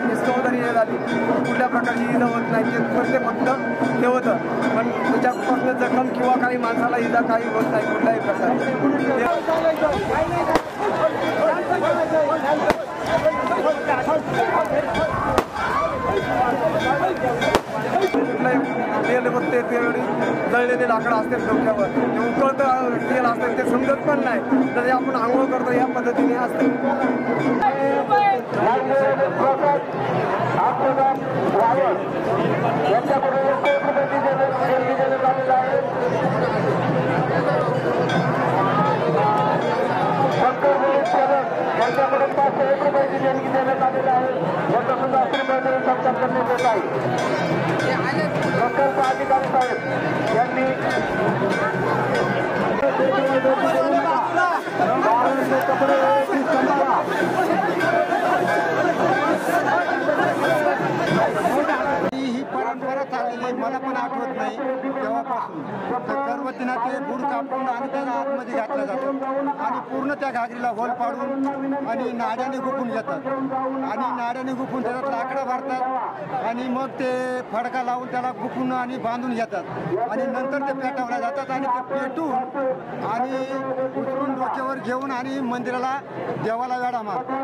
निष्ठवधानी हे झाली कुठल्या प्रकारची इजा होत नाही ते फक्त हे होतं पण त्याच्यापासून जखम किंवा काही माणसाला इजा काही होत नाही कुठल्याही प्रकारे तेल होते त्यावेळी जळलेले लाकडं असतात डोक्यावर ते उकळतं तेल असतं ते समजत पण नाही तर आपण आंघोळ करतो या पद्धतीने असतं यांच्याकडून 501 रुपयाची देणगी देण्यात आलेली आहे याचा सुद्धा श्रीमंदिर सत्कार करण्यात येत आहे प्रकल्प अधिकारी साहेब यांनी ही परंपरा चाललेली मला पण आठवत नाही तेव्हापासून सर्व दिनाचे बूड कापून आणि त्याला आतमध्ये घातला जातो आणि पूर्ण त्या घागरीला होल पाडून आणि नाड्याने गुंफून घेतात आणि नाड्याने गुंफून त्याच्यात लाकडं भरतात आणि मग ते फडका लावून त्याला गुंफून आणि बांधून घेतात आणि नंतर ते पेटवल्या जातात आणि ते पेटून आणि उचलून डोक्यावर घेऊन आणि मंदिराला देवाला वेढा मारतात